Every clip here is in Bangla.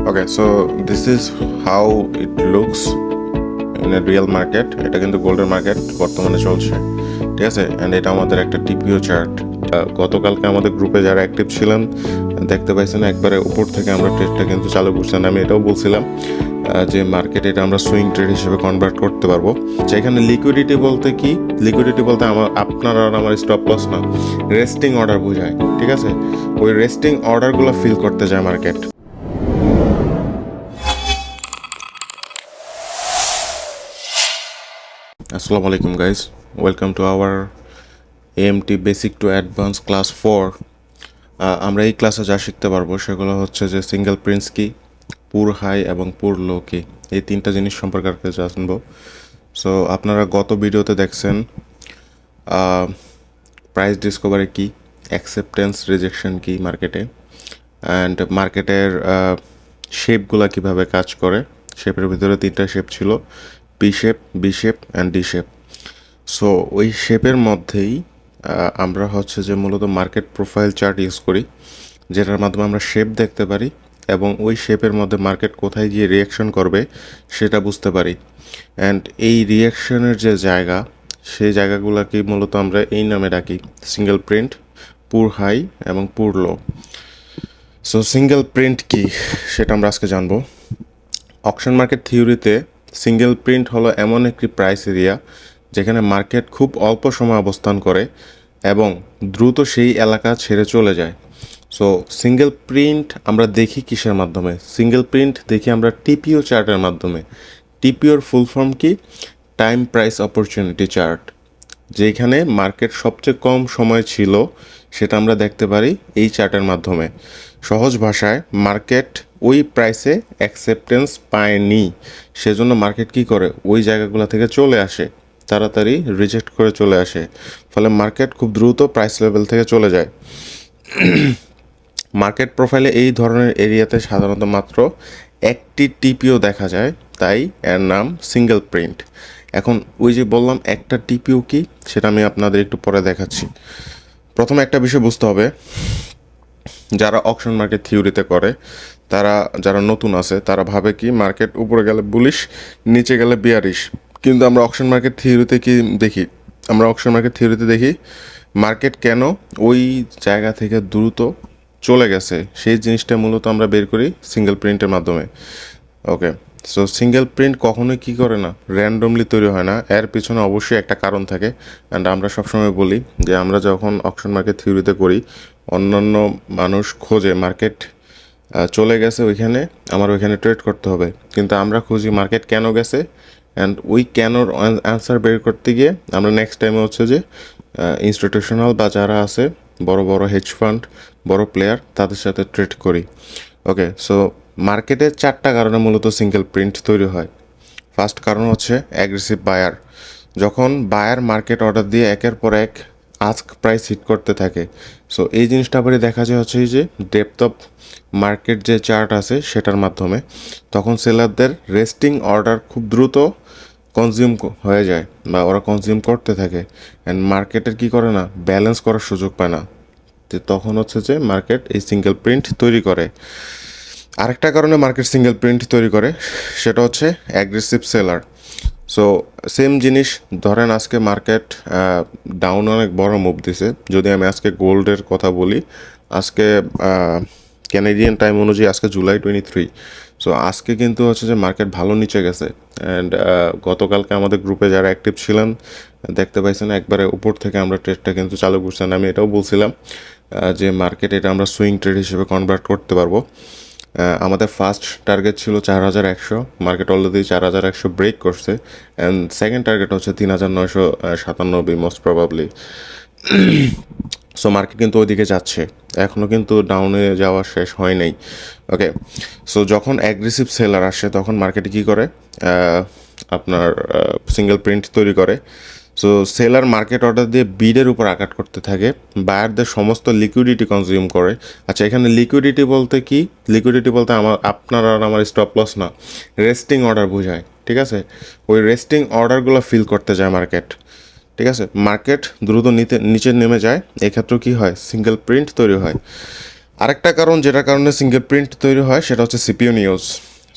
Okay, so this is how it looks in a real market. এটা কিন্তু গোল্ডের মার্কেট বর্তমানে চলছে, ঠিক আছে। অ্যান্ড এটা আমাদের একটা টিপিও চার্ট। গতকালকে আমাদের গ্রুপে যারা অ্যাক্টিভ ছিলেন দেখতে পাইছেন একবারে উপর থেকে আমরা ট্রেডটা কিন্তু চালু করছেন। আমি এটাও বলছিলাম যে মার্কেট এটা আমরা সুইং ট্রেড হিসেবে কনভার্ট করতে পারবো। এখানে লিকুইডিটি বলতে কি, লিকুইডিটি বলতে আপনার আর আমার স্টপ লস না, রেস্টিং অর্ডার বোঝায়, ঠিক আছে। ওই রেস্টিং অর্ডারগুলো ফিল করতে যায় market. Assalamu alaikum guys, welcome to our AMT Basic to Advanced Class 4. আমরা এই ক্লাসে যা শিখতে পারবো সেগুলো হচ্ছে যে সিঙ্গেল প্রিন্টস কি, পুর হাই এবং পুর লো কি, এই তিনটা জিনিস সম্পর্কে জানবো। সো আপনারা গত ভিডিওতে দেখছেন প্রাইস ডিসকভারি কি, অ্যাকসেপ্টেন্স রিজেকশন কি মার্কেটে, অ্যান্ড মার্কেটের শেপগুলো কিভাবে কাজ করে। শেপের ভিতরে তিনটা শেপ ছিল, P shape, B shape and D shape. So ওই শেপের মধ্যেই আমরা হচ্ছে যে মূলত মার্কেট প্রোফাইল চার্ট ইউজ করি, যেটার মাধ্যমে আমরা শেপ দেখতে পারি এবং ওই শেপের মধ্যে মার্কেট কোথায় গিয়ে রিয়াকশন করবে সেটা বুঝতে পারি। অ্যান্ড এই রিয়াকশনের যে জায়গা, সেই জায়গাগুলোকে মূলত আমরা এই নামে ডাকি সিঙ্গেল প্রিন্ট, পুর হাই এবং পুর লো। সো সিঙ্গেল প্রিন্ট কি সেটা আমরা আজকে জানবো। অকশন মার্কেট থিওরিতে সিঙ্গেল প্রিন্ট হলো এমন একটি প্রাইস এরিয়া যেখানে মার্কেট খুব অল্প সময় অবস্থান করে এবং দ্রুত সেই এলাকা ছেড়ে চলে যায়। সো সিঙ্গেল প্রিন্ট আমরা দেখি কিসের মাধ্যমে? সিঙ্গেল প্রিন্ট দেখি আমরা টিপিও চার্টের মাধ্যমে। টিপিওর ফুল ফর্ম কি? Time price opportunity chart. যেখানে মার্কেট সবচেয়ে কম সময় ছিল সেটা আমরা দেখতে পারি এই চার্টের মাধ্যমে। সহজ ভাষায় মার্কেট ওই প্রাইসে অ্যাকসেপ্টেন্স পায়নি, সেজন্য মার্কেট কী করে, ওই জায়গাগুলো থেকে চলে আসে, তাড়াতাড়ি রিজেক্ট করে চলে আসে, ফলে মার্কেট খুব দ্রুত প্রাইস লেভেল থেকে চলে যায়। মার্কেট প্রোফাইলে এই ধরনের এরিয়াতে সাধারণত মাত্র একটি টিপিও দেখা যায়, তাই এর নাম সিঙ্গেল প্রিন্ট। এখন ওই যে বললাম একটা টিপিও কি, সেটা আমি আপনাদের একটু পরে দেখাচ্ছি। প্রথমে একটা বিষয় বুঝতে হবে, যারা অকশন মার্কেট থিওরিতে করে তারা, যারা নতুন আছে তারা ভাবে কি মার্কেট উপরে গেলে বুলিশ, নিচে গেলে বিয়ারিশ। কিন্তু আমরা অকশন মার্কেট থিওরিতে কি দেখি? আমরা অকশন মার্কেট থিওরিতে দেখি মার্কেট কেন ওই জায়গা থেকে দ্রুত চলে গেছে, সেই জিনিসটা মূলত আমরা বের করি সিঙ্গেল প্রিন্টের মাধ্যমে। ওকে, সো সিঙ্গেল প্রিন্ট কখনোই কী করে না, র্যান্ডমলি তৈরি হয় না, এর পিছনে অবশ্যই একটা কারণ থাকে। অ্যান্ড আমরা সবসময় বলি যে আমরা যখন অকশন মার্কেট থিওরিতে করি, অন্যান্য মানুষ খোঁজে মার্কেট চলে গেছে ওইখানে, আমার ওইখানে ট্রেড করতে হবে, কিন্তু আমরা খুঁজি মার্কেট কেন গেছে। অ্যান্ড ওই কেনর অ্যান্সার বের করতে গিয়ে আমরা নেক্সট টাইমে হচ্ছে যে ইনস্টিটিউশনাল বা যারা আছে বড় বড় হেজ ফান্ড, বড় প্লেয়ার, তাদের সাথে ট্রেড করি। ওকে, সো মার্কেটে চারটা কারণে মূলত সিঙ্গেল প্রিন্ট তৈরি হয়। ফার্স্ট কারণ হচ্ছে অ্যাগ্রেসিভ বায়ার। যখন বায়ার মার্কেট অর্ডার দিয়ে একের পর এক আস্ক প্রাইস হিট করতে থাকে। সো এই জিনিসটা আবার দেখা যায় হচ্ছে যে ডেপথ অফ মার্কেট যে চার্ট আছে সেটার মাধ্যমে, তখন সেলারদের রেস্টিং অর্ডার খুব দ্রুত কনজিউম হয়ে যায় বা ওরা কনজিউম করতে থাকে। অ্যান্ড মার্কেটের কী করে না, ব্যালেন্স করার সুযোগ পায় না, তো তখন হচ্ছে যে মার্কেট এই সিঙ্গেল প্রিন্ট তৈরি করে। আরেকটা কারণে মার্কেট সিঙ্গেল প্রিন্ট তৈরি করে, সেটা হচ্ছে অ্যাগ্রেসিভ সেলার। সো সেম জিনিস ধরেন আজকে মার্কেট ডাউন অনেক বড় মুভ দিছে। যদি আমি আজকে গোল্ডের কথা বলি, আজকে ক্যানাডিয়ান টাইম অনুযায়ী আজকে জুলাই 23। সো আজকে কিন্তু হচ্ছে যে মার্কেট ভালো নিচে গেছে। অ্যান্ড গতকালকে আমাদের গ্রুপে যারা অ্যাক্টিভ ছিলেন দেখতে পাইছেন একবারে উপর থেকে আমরা ট্রেডটা কিন্তু চালু করছেন। আমি এটাও বলছিলাম যে মার্কেট এটা আমরা সুইং ট্রেড হিসেবে কনভার্ট করতে পারবো। আমাদের ফার্স্ট টার্গেট ছিল 4100, মার্কেট অলরেডি 4100 ব্রেক করছে। অ্যান্ড সেকেন্ড টার্গেট হচ্ছে 3997 মোস্ট প্রবাবলি। সো মার্কেট কিন্তু ওইদিকে যাচ্ছে, এখনও কিন্তু ডাউনে যাওয়া শেষ হয় নাই। ওকে, সো যখন অ্যাগ্রেসিভ সেলার আসে তখন মার্কেটে কী করে, আপনার সিঙ্গেল প্রিন্ট তৈরি করে। সো সেলার মার্কেট অর্ডার দিয়ে বিডের উপর আঘাত করতে থাকে, বায়ারদের সমস্ত লিকুইডিটি কনজিউম করে। আচ্ছা, এখানে লিকুইডিটি বলতে কি? লিকুইডিটি বলতে আপনার আর আমার স্টপ লস না, রেস্টিং অর্ডার বোঝায়, ঠিক আছে। ওই রেস্টিং অর্ডারগুলো ফিল করতে যায় মার্কেট, ঠিক আছে। মার্কেট দ্রুত নিচে নেমে যায়, এক্ষেত্রে কী হয়, সিঙ্গেল প্রিন্ট তৈরি হয়। আরেকটা কারণ যেটার কারণে সিঙ্গেল প্রিন্ট তৈরি হয় সেটা হচ্ছে সিপিইউ নিউজ।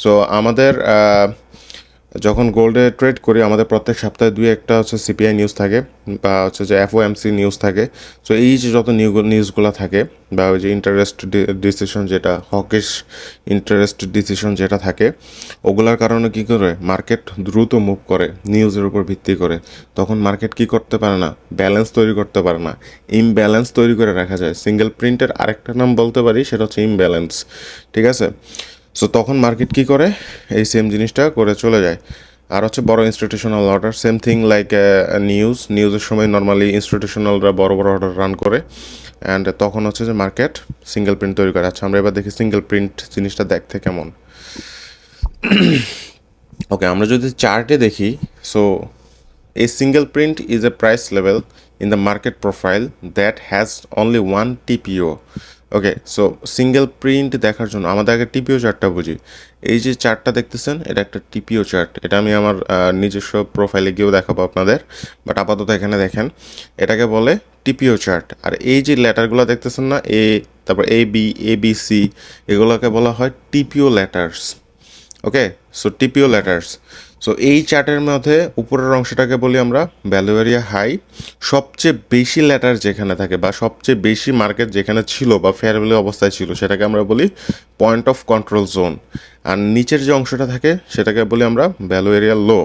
সো আমাদের যখন গোল্ডে ট্রেড করি আমাদের প্রত্যেক সপ্তাহে দুই একটা হচ্ছে সিপিআই নিউজ থাকে বা হচ্ছে যে এফওএমসি নিউজ থাকে। সো এই যে যত নিউজগুলো থাকে বা ওই যে ইন্টারেস্ট ডিসিশন যেটা হকিশ ইন্টারেস্ট ডিসিশন যেটা থাকে, ওগুলার কারণে কী করে মার্কেট দ্রুত মুভ করে নিউজের উপর ভিত্তি করে। তখন মার্কেট কি করতে পারে না, ব্যালেন্স তৈরি করতে পারে না, ইমব্যালেন্স তৈরি করে রাখা যায়। সিঙ্গেল প্রিন্টের আরেকটা নাম বলতে পারি, সেটা হচ্ছে ইমব্যালেন্স। ঠিক আছে, সো তখন মার্কেট কী করে, এই সেম জিনিসটা করে চলে যায়। আর হচ্ছে বড় institutional order, same thing like নিউজের সময় নর্মালি ইনস্টিটিউশনালরা বড় বড় অর্ডার রান করে, অ্যান্ড তখন হচ্ছে যে মার্কেট সিঙ্গেল প্রিন্ট তৈরি করে। আচ্ছা, আমরা এবার দেখি সিঙ্গেল প্রিন্ট জিনিসটা দেখতে কেমন। ওকে, আমরা যদি চার্টে দেখি, so a single print is a price level in the market profile that has only one TPO. Okay, so single print দেখার জন্য আমাদের আগে টিপিও চার্টটা বুঝি। এই যে চার্টটা দেখতেছেন, এটা একটা টিপিও চার্ট। এটা আমি আমার নিজস্ব প্রোফাইলে গিয়েও দেখাবো আপনাদের, বাট আপাতত এখানে দেখেন, এটাকে বলে টিপিও চার্ট। আর এই যে লেটারগুলো দেখতেছেন না, তারপর এ বি সি, এগুলোকে বলা হয় টিপিও লেটার্স। ওকে, সো টিপিও লেটার্স। সো এই চার্টের মধ্যে উপরের অংশটাকে বলি আমরা ভ্যালু এরিয়া হাই। সবচেয়ে বেশি লেটার যেখানে থাকে বা সবচেয়ে বেশি মার্কেট যেখানে ছিল বা ফেয়ার ভ্যালু অবস্থায় ছিল, সেটাকে আমরা বলি পয়েন্ট অফ কন্ট্রোল জোন। আর নিচের যে অংশটা থাকে সেটাকে বলি আমরা ভ্যালু এরিয়া লো।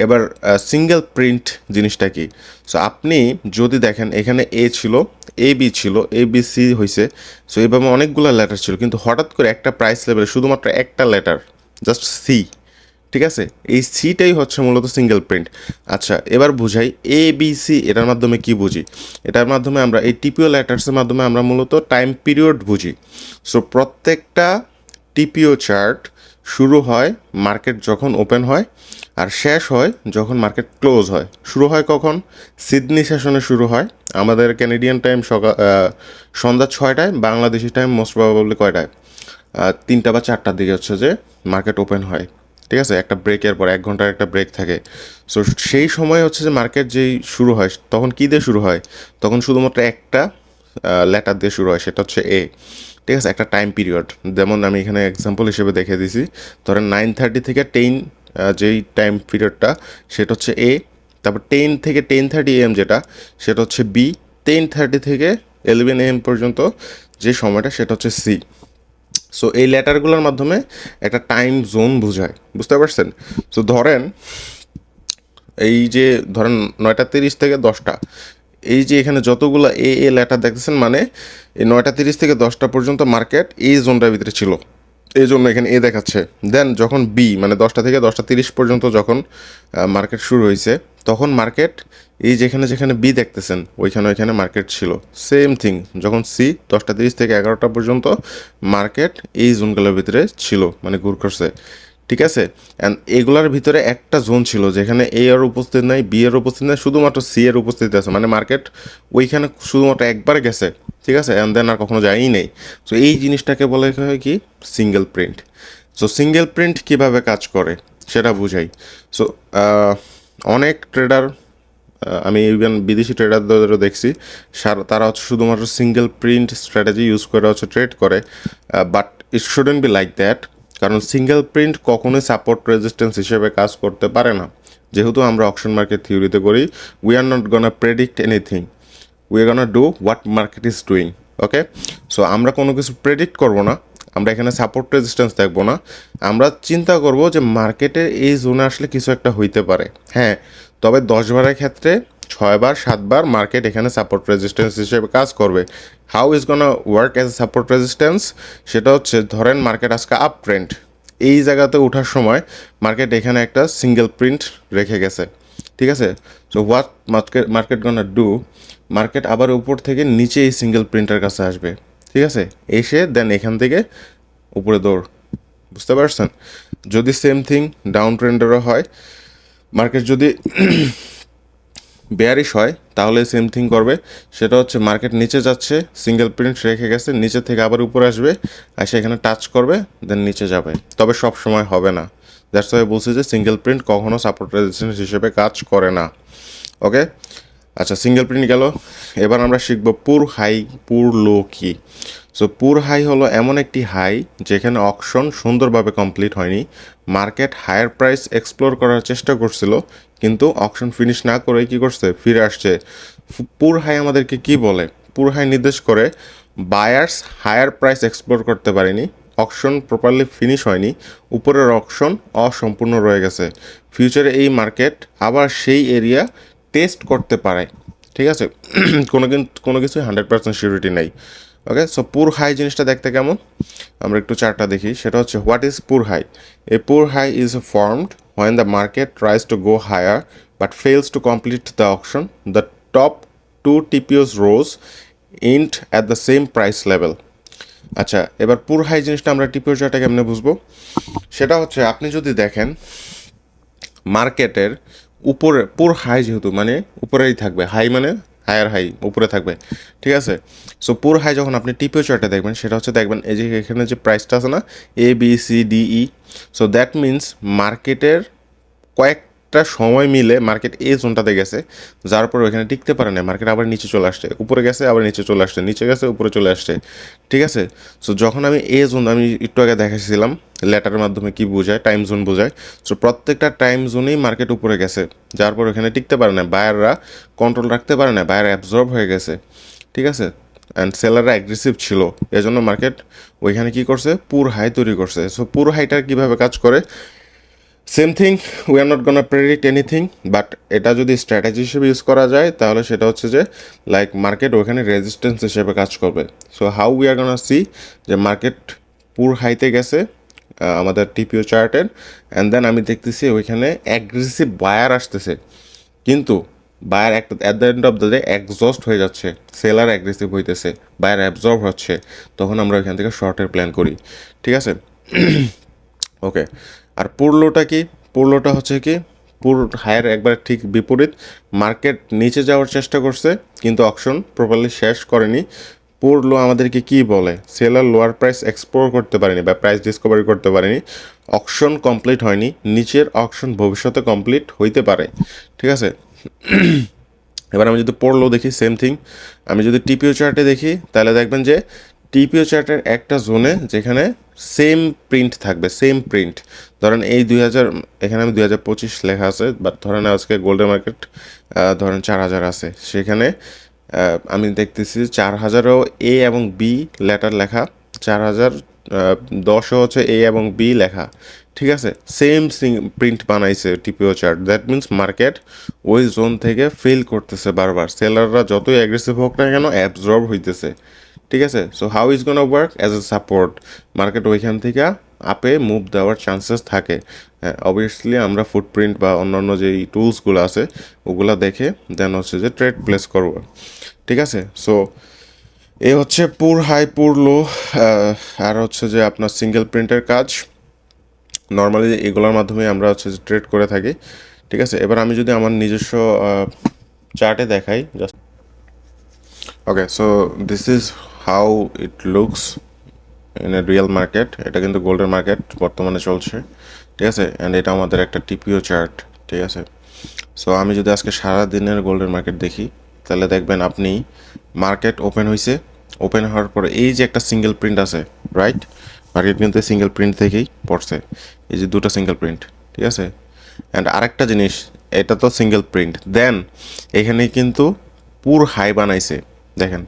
এবার সিঙ্গেল প্রিন্ট জিনিসটা কি? সো আপনি যদি দেখেন, এখানে এ ছিল, এ বি ছিল, এ বি সি হয়েছে, সো এইভাবে অনেকগুলো লেটার ছিল, কিন্তু হঠাৎ করে একটা প্রাইস লেভেলে শুধুমাত্র একটা লেটার, জাস্ট সি। ঠিক আছে, এই সিটাই হচ্ছে মূলত সিঙ্গেল প্রিন্ট। আচ্ছা, এবার বুঝাই এ বি সি, এটার মাধ্যমে কি বুঝি? এটার মাধ্যমে আমরা এই টিপিও লেটার্সের মাধ্যমে আমরা মূলত টাইম পিরিয়ড বুঝি। সো প্রত্যেকটা টিপিও চার্ট শুরু হয় মার্কেট যখন ওপেন হয়, আর শেষ হয় যখন মার্কেট ক্লোজ হয়। শুরু হয় কখন? সিডনি সেশনে শুরু হয় আমাদের ক্যানেডিয়ান টাইম সন্ধ্যা 6টায়, বাংলাদেশি টাইম মোস্ট প্রবাবলি কয়টায়, 3টা বা 4টার দিকে হচ্ছে যে মার্কেট ওপেন হয়। ঠিক আছে, একটা ব্রেকের পর 1 ঘন্টার একটা ব্রেক থাকে। সো সেই সময় হচ্ছে যে মার্কেট যেই শুরু হয়, তখন কী দিয়ে শুরু হয়? তখন শুধুমাত্র একটা লেটার দিয়ে শুরু হয়, সেটা হচ্ছে এ। ঠিক আছে, একটা টাইম পিরিয়ড, যেমন আমি এখানে এক্সাম্পল হিসেবে দেখে দিছি। ধরেন 9:30 থেকে 10 যেই টাইম পিরিয়ডটা, সেটা হচ্ছে এ। তারপর 10 থেকে 10:30 AM যেটা, সেটা হচ্ছে বি। 10:30 থেকে 11 AM পর্যন্ত যে সময়টা, সেটা হচ্ছে সি। সো এই লেটারগুলোর মাধ্যমে একটা টাইম জোন বোঝায়, বুঝতে পারছেন? সো ধরেন এই যে ধরেন 9:30 থেকে 10টা, এই যে এখানে যতগুলো এ লেটার দেখতেছেন, মানে এই 9:30 থেকে 10টা পর্যন্ত মার্কেট এই জোনটার ভিতরে ছিল, এই জন্য এখানে এ দেখাচ্ছে। দেন যখন বি, মানে 10টা থেকে 10:30 পর্যন্ত যখন মার্কেট শুরু হয়েছে, তখন মার্কেট এই যেখানে যেখানে বি দেখতেছেন ওইখানে মার্কেট ছিল। সেম থিং যখন সি 10:30 থেকে 11টা পর্যন্ত মার্কেট এই জোনগুলোর ভিতরে ছিল, মানে ঘুর করছে। ঠিক আছে, অ্যান্ড এগুলার ভিতরে একটা জোন ছিল যেখানে এ এর উপস্থিত নাই, বি এর উপস্থিত নাই, শুধুমাত্র সি এর উপস্থিতি আছে, মানে মার্কেট ওইখানে শুধুমাত্র একবার গেছে। ঠিক আছে, অ্যান্ড দেন আর কখনো যায়ই নেই। সো এই জিনিসটাকে বলা হয় কি? Single print. So single print কীভাবে কাজ করে সেটা বুঝাই। সো অনেক ট্রেডার, আমি ইভেন বিদেশি ট্রেডারদেরও দেখছি, তারা হচ্ছে শুধুমাত্র সিঙ্গেল প্রিন্ট স্ট্র্যাটেজি ইউজ করে হচ্ছে ট্রেড করে, but it shouldn't be like that. কারণ সিঙ্গেল প্রিন্ট কখনোই সাপোর্ট রেজিস্ট্যান্স হিসেবে কাজ করতে পারে না। যেহেতু আমরা অকশন মার্কেট থিওরিতে করি, we are not gonna predict anything, we are gonna do what market is doing. Okay, so আমরা কোনো কিছু প্রেডিক্ট করবো না, আমরা এখানে সাপোর্ট রেজিস্ট্যান্স দেখবো না, আমরা চিন্তা করব যে মার্কেটের এই জোনে আসলে কিছু একটা হইতে পারে। হ্যাঁ, তবে 10 বারের ক্ষেত্রে 6 বার 7 বার মার্কেট এখানে সাপোর্ট রেজিস্ট্যান্স হিসেবে কাজ করবে। How is gonna work as a support resistance? সেটা হচ্ছে, ধরেন মার্কেট আজকে আপ ট্রেন্ড, এই জায়গাতে ওঠার সময় মার্কেট এখানে একটা সিঙ্গেল প্রিন্ট রেখে গেছে। ঠিক আছে, so what market gonna do, market আবার উপর থেকে নিচে এই সিঙ্গেল প্রিন্টের কাছে আসবে। ঠিক আছে, এসে দেন এখান থেকে উপরে দৌড়, বুঝতে পারছেন? যদি সেম থিং ডাউন ট্রেন্ডেরও হয়, মার্কেট যদি বেয়ারিশ হয় তাহলে সেম থিং করবে। সেটা হচ্ছে মার্কেট নিচে যাচ্ছে, সিঙ্গেল প্রিন্ট রেখে গেছে, নিচে থেকে আবার উপরে আসবে, আর সেখানে টাচ করবে, দেন নিচে যাবে। তবে সব সময় হবে না। দ্যাটস ওয়াই বলছি যে সিঙ্গেল প্রিন্ট কখনো সাপোর্ট রেজিস্ট্যান্স হিসেবে কাজ করে না। ওকে, আচ্ছা, সিঙ্গেল প্রিন্ট গেল। এবার আমরা শিখব পুর হাই, পুর লো কি। সো পুর হাই হলো এমন একটি হাই যেখানে অকশন সুন্দরভাবে কমপ্লিট হয়নি, মার্কেট হায়ার প্রাইস এক্সপ্লোর করার চেষ্টা করছিল, কিন্তু অকশন ফিনিশ না করে কি করছে, ফিরে আসছে। পুর হাই আমাদেরকে কি বলে? পুর হাই নির্দেশ করে বায়ার্স হায়ার প্রাইস এক্সপ্লোর করতে পারেনি, অকশন প্রপারলি ফিনিশ হয়নি, উপরের অকশন অসম্পূর্ণ রয়ে গেছে। ফিউচারে এই মার্কেট আবার সেই এরিয়া টেস্ট করতে পারে। ঠিক আছে, কোনো কিছুই 100% সিউরিটি নেই। ওকে, সো পুর হাই জিনিসটা দেখতে কেমন, আমরা একটু চার্টটা দেখি। সেটা হচ্ছে what is poor high. A poor high is formed when the market tries to go higher but fails to complete the auction. The top two TPOs rows end at the same price level. আচ্ছা, এবার পুর হাই জিনিসটা আমরা টিপিও চার্টে কেমনে বুঝবো? সেটা হচ্ছে আপনি যদি দেখেন মার্কেটের উপরে পুর হাই, যেহেতু মানে উপরেই থাকবে, হাই মানে হায়ার হাই উপরে থাকবে, ঠিক আছে। সো পুর হাই যখন আপনি টিপিও চার্টে দেখবেন, সেটা হচ্ছে দেখবেন এই যে এখানে যে প্রাইসটা আছে না, ABCDE, সো দ্যাট মিনস মার্কেটের কয়েকটা সময় মিলে মার্কেট এই জোনটাতে গেছে, যার পর ওইখানে টিকতে পারে না, মার্কেট আবার নিচে চলে আসছে, উপরে গেছে আবার নিচে চলে আসছে, নিচে গেছে উপরে চলে আসছে, ঠিক আছে। সো যখন আমি এই জোন, আমি একটু আগে দেখাচ্ছিলাম লেটারের মাধ্যমে কি বোঝায়, টাইম জোন বোঝায়। সো প্রত্যেকটা টাইম জোনেই মার্কেট উপরে গেছে, যার পর ওখানে টিকতে পারে না, বায়াররা কন্ট্রোল রাখতে পারে না, বায়ার অ্যাবজর্ব হয়ে গেছে, ঠিক আছে। অ্যান্ড সেলাররা অ্যাগ্রেসিভ ছিল, এজন্য মার্কেট ওইখানে কি করছে, পুর হাই তৈরি করছে। সো পুর হাইটার কীভাবে কাজ করে, same thing, we are not gonna predict anything, but এটা যদি স্ট্র্যাটেজি হিসেবে ইউজ করা যায় তাহলে সেটা হচ্ছে যে লাইক মার্কেট ওখানে রেজিস্ট্যান্স হিসেবে কাজ করবে। So how we are gonna see যে মার্কেট পুর হাইতে গেছে আমাদের টিপিও চার্টের, অ্যান্ড দেন আমি দেখতেছি ওইখানে অ্যাগ্রেসিভ বায়ার আসতেছে, কিন্তু বায়ার একটা at the end of the day exhaust হয়ে যাচ্ছে, সেলার অ্যাগ্রেসিভ হইতেছে, বায়ার অ্যাবজর্ব হচ্ছে, তখন আমরা ওইখান থেকে শর্টের প্ল্যান করি, ঠিক আছে। ওকে, আর পুরলোটা কি? পুরলোটা হচ্ছে কি, পুর হায়ার একবার ঠিক বিপরীত, মার্কেট নিচে যাওয়ার চেষ্টা করছে কিন্তু অকশন প্রপারলি শেষ করেনি। পুরলো আমাদেরকে কি বলে, সেলার লোয়ার প্রাইস এক্সপ্লোর করতে পারেনি বা প্রাইস ডিসকভারি করতে পারেনি, অকশন কমপ্লিট হয়নি, নিচের অকশন ভবিষ্যতে কমপ্লিট হইতে পারে, ঠিক আছে। এবার আমি যদি পড়লো দেখি, সেম থিং, আমি যদি টিপিও চার্টে দেখি তাহলে দেখবেন যে টিপিও চার্টের একটা জোনে যেখানে সেম প্রিন্ট থাকবে, সেম প্রিন্ট। ধরেন এই 2000, এখানে আমি 2025 লেখা আছে, বাট ধরেন আজকে গোল্ডেন মার্কেট ধরেন 4000 আছে, সেখানে আমি দেখতেছি 4000ও এ এবং বি লেটার লেখা, 4010ও হচ্ছে এ এবং বি লেখা, ঠিক আছে। সেম প্রিন্ট বানাইছে TPO chart, that means market ওই জোন থেকে ফেল করতেছে বারবার, সেলাররা যতই অ্যাগ্রেসিভ হোক না কেন অ্যাবজর্ব হইতেছে, ঠিক আছে। So how is gonna work as a support, market ওইখান থেকে আপে মুভ দেওয়ার চান্সেস থাকে। হ্যাঁ, অবভিয়াসলি আমরা ফুটপ্রিন্ট বা অন্যান্য যেই টুলসগুলো আছে ওগুলা দেখে দেন হচ্ছে যে ট্রেড প্লেস করব, ঠিক আছে। সো এ হচ্ছে পুর হাই পুর লো, আর হচ্ছে যে আপনার সিঙ্গেল প্রিন্টের কাজ, নর্মালি এগুলোর মাধ্যমে আমরা হচ্ছে যে ট্রেড করে থাকি, ঠিক আছে। এবার আমি যদি আমার নিজস্ব চার্টে দেখাই, just okay, so this is how it looks in a real market. এটা কিন্তু গোল্ডের মার্কেট বর্তমানে চলছে, ঠিক আছে। অ্যান্ড এটা আমাদের একটা টিপিও চার্ট, ঠিক আছে। সো আমি যদি আজকে সারা দিনের গোল্ডের মার্কেট দেখি তাহলে দেখবেন আপনি মার্কেট ওপেন হয়েছে, ওপেন হওয়ার পরে এই যে একটা সিঙ্গেল প্রিন্ট আছে, রাইট, মার্কেট কিন্তু সিঙ্গেল প্রিন্ট থেকেই পড়ছে, এই যে দুটো সিঙ্গেল প্রিন্ট, ঠিক আছে। অ্যান্ড আরেকটা জিনিস, এটা তো সিঙ্গেল প্রিন্ট, দেন এখানে কিন্তু পুর হাই বানাইছে, দেখেন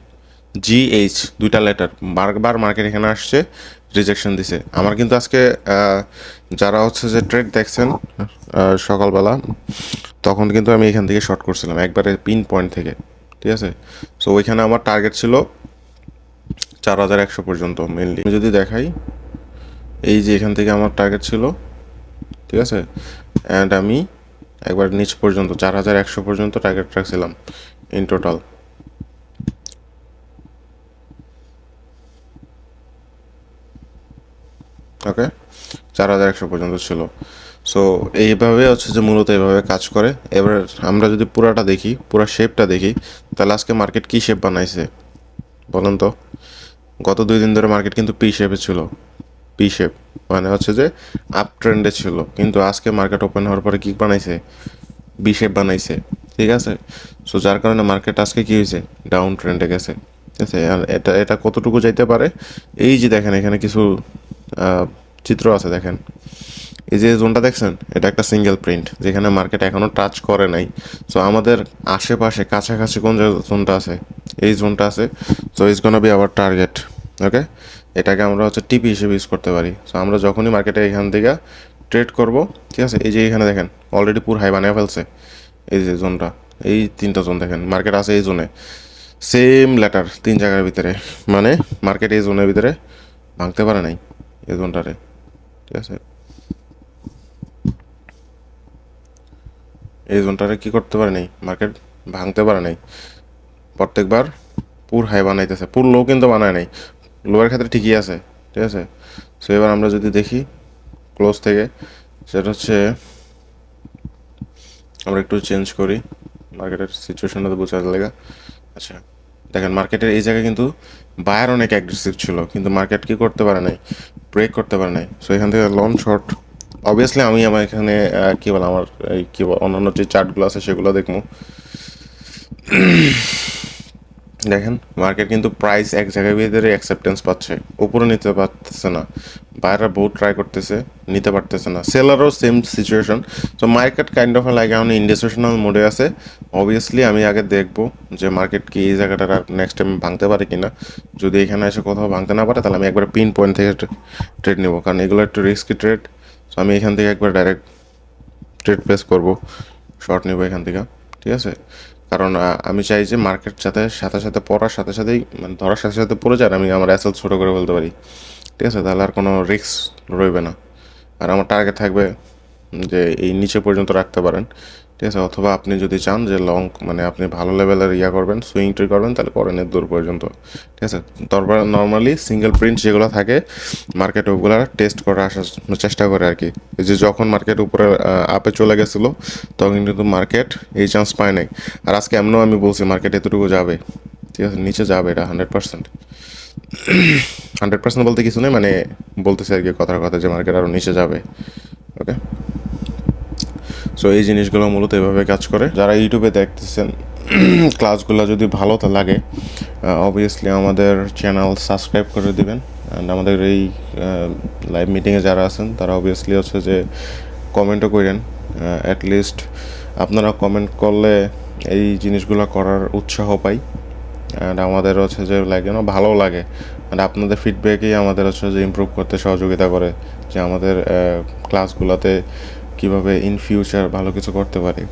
GH দুইটা লেটার, বারবার মার্কেট এখানে আসছে, রিজেকশন দিছে। আমার কিন্তু আজকে যারা হচ্ছে যে ট্রেড দেখছেন সকালবেলা, তখন কিন্তু আমি এখান থেকে শর্ট করছিলাম একবারে পিন পয়েন্ট থেকে, ঠিক আছে। সো ওইখানে আমার টার্গেট ছিল 4100 পর্যন্ত মেনলি। আমি যদি দেখাই, এই যে এখান থেকে আমার টার্গেট ছিল, ঠিক আছে। অ্যান্ড আমি একবার নিচ পর্যন্ত 4100 পর্যন্ত টার্গেট রাখছিলাম ইন টোটাল, ওকে, 4100 পর্যন্ত ছিল। সো এইভাবে হচ্ছে যে মূলত এইভাবে কাজ করে। এবার আমরা যদি পুরাটা দেখি, পুরা শেপটা দেখি, তাহলে আজকে মার্কেট কী শেপ বানাইছে বলুন তো। গত 2 দিন ধরে মার্কেট কিন্তু পি শেপে ছিল, পি শেপ মানে হচ্ছে যে আপ ট্রেন্ডে ছিল, কিন্তু আজকে মার্কেট ওপেন হওয়ার পরে কী বানাইছে, বি শেপ বানাইছে। ঠিক আছে। সো যার কারণে মার্কেট আজকে কী হয়েছে, ডাউন ট্রেন্ডে গেছে। ঠিক আছে, আর এটা এটা কতটুকু যাইতে পারে, এই যে দেখেন এখানে কিছু চিত্র আছে দেখেন, এই যে জোনটা দেখছেন এটা একটা সিঙ্গেল প্রিন্ট যেখানে মার্কেট এখনও টাচ করে নাই। সো আমাদের আশেপাশে কাছাকাছি কোন জোনটা আছে, এই জোনটা আছে। So it's gonna be our target. Okay, এটাকে আমরা হচ্ছে টিপি হিসেবে ইউজ করতে পারি। সো আমরা যখনই মার্কেটে এখান থেকে ট্রেড করব, ঠিক আছে, এই যে এখানে দেখেন অলরেডি পুরো হাই বানিয়ে ফেলছে এই যে জোনটা, এই তিনটা জোন দেখেন, মার্কেট আছে এই জোনে, সেম লেটার 3 জায়গার ভিতরে, মানে মার্কেট এই জোনের ভিতরে ভাঙতে পারে নাই এই জোনটারে। ঠিক আছে, এই জোনটারে কী করতে পারে নাই, মার্কেট ভাঙতে পারে নাই। প্রত্যেকবার পুর হাই বানাইতেছে, পুর লো কিন্তু বানায় নাই, লোয়ের ক্ষেত্রে ঠিকই আছে। ঠিক আছে, সো এবার আমরা যদি দেখি ক্লোজ থেকে, সেটা হচ্ছে আমরা একটু চেঞ্জ করি মার্কেটের সিচুয়েশনটা বোঝার লেগে। আচ্ছা দেখেন মার্কেটের এই জায়গায় কিন্তু বায়ার অনেক অ্যাগ্রেসিভ ছিল, কিন্তু মার্কেট কি করতে পারে নাই, ব্রেক করতে পারে নাই। সো এখান থেকে লং শর্ট, অবভিয়াসলি আমি আমার এখানে কী বলে আমার এই কী বল অন্যান্য যে চার্টগুলো আছে সেগুলো দেখবো। দেখেন মার্কেট কিন্তু প্রাইস এক জায়গায় ভিতরে অ্যাকসেপ্টেন্স পাচ্ছে, উপরে নিতে পারতেছে না, বাইরে বহুত ট্রাই করতেছে, নিতে পারতেছে না, সেলারও সেম সিচুয়েশন। তো মার্কেট কাইন্ড অফ লাইক এখন ইন্ডাস্ট্রেশনাল মোডে আছে। অবভিয়াসলি আমি আগে দেখবো যে মার্কেট কি এই জায়গাটা নেক্সট টাইম ভাঙতে পারে কিনা। যদি এখানে এসে কোথাও ভাঙতে না পারে তাহলে আমি একবার পিন পয়েন্ট থেকে ট্রেড নেবো, কারণ এগুলো একটু রিস্কি ট্রেড। সো আমি এখান থেকে একবার ডাইরেক্ট ট্রেড প্লেস করবো, শর্ট নেবো এখান থেকে। ঠিক আছে, কারণ আমি চাই যে মার্কেট সাথে সাথে সাথে পড়ার সাথে সাথেই, মানে ধরার সাথে সাথে পড়ে যায়, আমি আমার অ্যাসেল ছোটো করে ফেলতে পারি। ঠিক আছে, তাহলে আর কোনো রিস্ক রইবে না। আর আমার টার্গেট থাকবে যে এই নিচে পর্যন্ত রাখতে পারেন। ঠিক আছে, অথবা আপনি যদি চান যে লং, মানে আপনি ভালো লেভেলের করবেন, সুইং ট্রি করবেন, তাহলে করেন এর দূর পর্যন্ত। ঠিক আছে, তারপর নর্মালি সিঙ্গেল প্রিন্ট যেগুলো থাকে মার্কেট ওগুলো টেস্ট করে আসার চেষ্টা করে আর কি। এই যে যখন মার্কেট উপরে আপে চলে গেছিলো তখন কিন্তু মার্কেট এই চান্স পায় নাই। আর আজকে এমনও আমি বলছি মার্কেট এতটুকু যাবে, ঠিক আছে, নিচে যাবে, এটা 100%। 100% বলতে কিছু নেই, মানে বলতেছে আর কি কথার কথা যে মার্কেট আরও নিচে যাবে। ওকে, সো এই জিনিসগুলো মূলত এভাবে কাজ করে। যারা ইউটিউবে দেখতেছেন ক্লাসগুলো যদি ভালো লাগে, অবভিয়াসলি আমাদের চ্যানেল সাবস্ক্রাইব করে দিবেন। অ্যান্ড আমাদের এই লাইভ মিটিংয়ে যারা আছেন তারা অবভিয়াসলি হচ্ছে যে কমেন্টও করেন। অ্যাটলিস্ট আপনারা কমেন্ট করলে এই জিনিসগুলো করার উৎসাহ পাই, অ্যান্ড আমাদের হচ্ছে যে লাগে না, ভালো লাগে। মানে আপনাদের ফিডব্যাকই আমাদের হচ্ছে যে ইমপ্রুভ করতে সহযোগিতা করে, যে আমাদের ক্লাসগুলোতে কীভাবে ইন ফিউচার ভালো কিছু করতে পারি।